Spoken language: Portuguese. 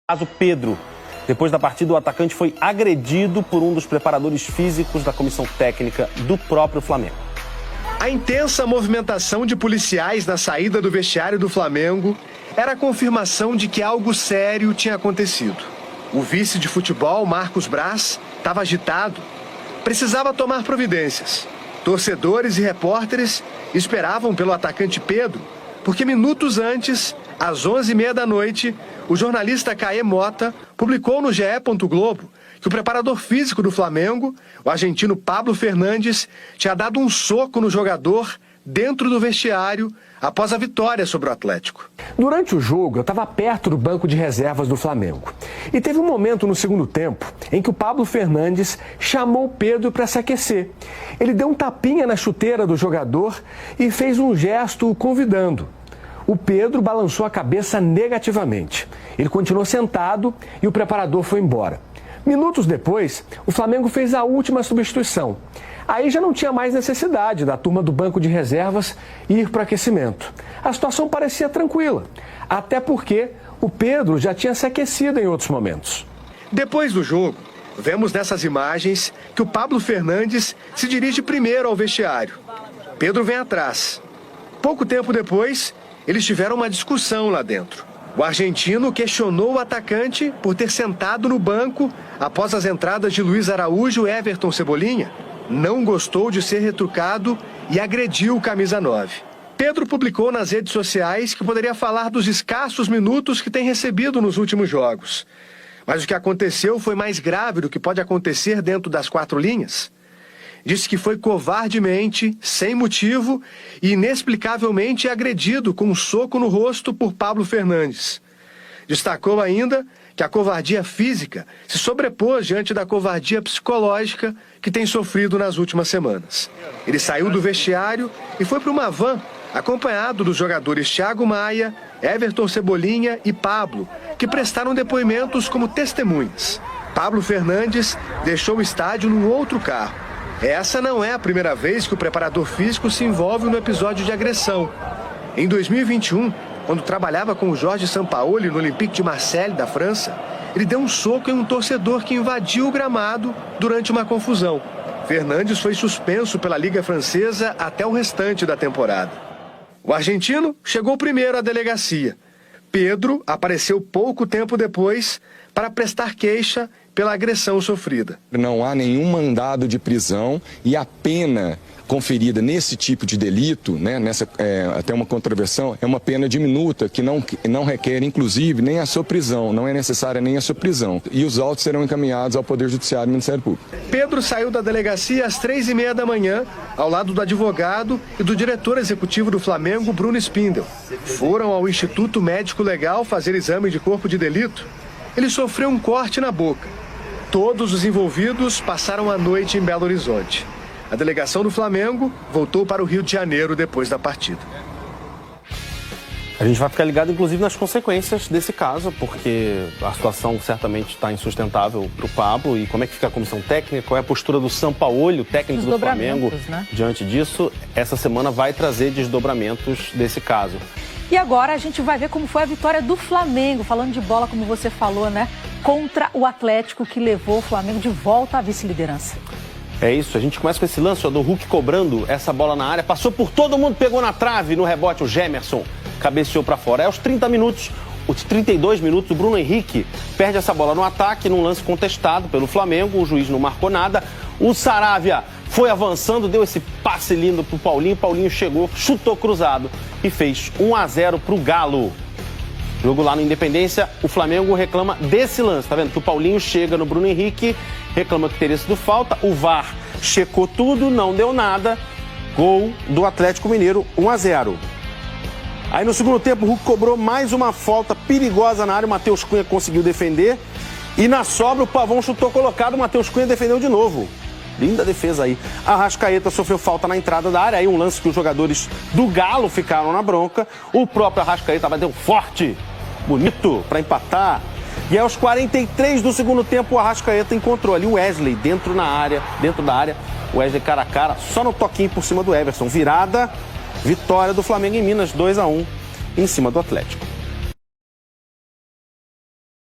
Caso Pedro. Depois da partida, o atacante foi agredido por um dos preparadores físicos da comissão técnica do próprio Flamengo. A intensa movimentação de policiais na saída do vestiário do Flamengo era a confirmação de que algo sério tinha acontecido. O vice de futebol, Marcos Braz, estava agitado. Precisava tomar providências. Torcedores e repórteres esperavam pelo atacante Pedro, porque minutos antes, às 11h30 da noite, o jornalista Caê Mota publicou no GE. Globo que o preparador físico do Flamengo, o argentino Pablo Fernandes, tinha dado um soco no jogador dentro do vestiário após a vitória sobre o Atlético. Durante o jogo, eu estava perto do banco de reservas do Flamengo. E teve um momento no segundo tempo em que o Pablo Fernandes chamou o Pedro para se aquecer. Ele deu um tapinha na chuteira do jogador e fez um gesto convidando. O Pedro balançou a cabeça negativamente. Ele continuou sentado e o preparador foi embora. Minutos depois, o Flamengo fez a última substituição. Aí já não tinha mais necessidade da turma do banco de reservas ir para o aquecimento. A situação parecia tranquila, até porque o Pedro já tinha se aquecido em outros momentos. Depois do jogo, vemos nessas imagens que o Pablo Fernandes se dirige primeiro ao vestiário. Pedro vem atrás. Pouco tempo depois, eles tiveram uma discussão lá dentro. O argentino questionou o atacante por ter sentado no banco após as entradas de Luiz Araújo e Everton Cebolinha. Não gostou de ser retrucado e agrediu o camisa 9. Pedro publicou nas redes sociais que poderia falar dos escassos minutos que tem recebido nos últimos jogos. Mas o que aconteceu foi mais grave do que pode acontecer dentro das quatro linhas. Disse que foi covardemente, sem motivo e inexplicavelmente agredido com um soco no rosto por Pablo Fernandes. Destacou ainda que a covardia física se sobrepôs diante da covardia psicológica que tem sofrido nas últimas semanas. Ele saiu do vestiário e foi para uma van, acompanhado dos jogadores Thiago Maia, Everton Cebolinha e Pablo, que prestaram depoimentos como testemunhas. Pablo Fernandes deixou o estádio num outro carro. Essa não é a primeira vez que o preparador físico se envolve no episódio de agressão. Em 2021, quando trabalhava com o Jorge Sampaoli no Olympique de Marseille, da França, ele deu um soco em um torcedor que invadiu o gramado durante uma confusão. Fernandes foi suspenso pela Liga Francesa até o restante da temporada. O argentino chegou primeiro à delegacia. Pedro apareceu pouco tempo depois para prestar queixa pela agressão sofrida. Não há nenhum mandado de prisão e a pena conferida nesse tipo de delito, né, até uma contravenção, é uma pena diminuta que não requer, inclusive, nem a sua prisão, não é necessária nem a sua prisão. E os autos serão encaminhados ao Poder Judiciário e Ministério Público. Pedro saiu da delegacia às 3h30 da manhã, ao lado do advogado e do diretor executivo do Flamengo, Bruno Spindel. Foram ao Instituto Médico Legal fazer exame de corpo de delito. Ele sofreu um corte na boca. Todos os envolvidos passaram a noite em Belo Horizonte. A delegação do Flamengo voltou para o Rio de Janeiro depois da partida. A gente vai ficar ligado, inclusive, nas consequências desse caso, porque a situação certamente está insustentável para o Pablo. E como é que fica a comissão técnica? Qual é a postura do Sampaoli, o técnico do Flamengo, né? Diante disso? Essa semana vai trazer desdobramentos desse caso. E agora a gente vai ver como foi a vitória do Flamengo, falando de bola, como você falou, né? Contra o Atlético, que levou o Flamengo de volta à vice-liderança. É isso, a gente começa com esse lance do Hulk cobrando essa bola na área, passou por todo mundo, pegou na trave, no rebote o Gemerson cabeceou para fora. Aí aos 32 minutos, o Bruno Henrique perde essa bola no ataque, num lance contestado pelo Flamengo, o juiz não marcou nada. O Saravia foi avançando, deu esse passe lindo pro Paulinho, Paulinho chegou, chutou cruzado e fez 1-0 pro Galo. Jogo lá no Independência, o Flamengo reclama desse lance, tá vendo? Que o Paulinho chega no Bruno Henrique, reclama que teria sido falta, o VAR checou tudo, não deu nada, gol do Atlético Mineiro, 1-0. Aí no segundo tempo o Hulk cobrou mais uma falta perigosa na área, o Matheus Cunha conseguiu defender, e na sobra o Pavão chutou colocado, o Matheus Cunha defendeu de novo. Linda defesa aí. A Arrascaeta sofreu falta na entrada da área, aí um lance que os jogadores do Galo ficaram na bronca, o próprio Arrascaeta bateu forte, bonito, para empatar. E aí, aos 43 do segundo tempo, o Arrascaeta encontrou ali o Wesley dentro da área, o Wesley cara a cara, só no toquinho por cima do Everson. Virada, vitória do Flamengo em Minas, 2-1 em cima do Atlético.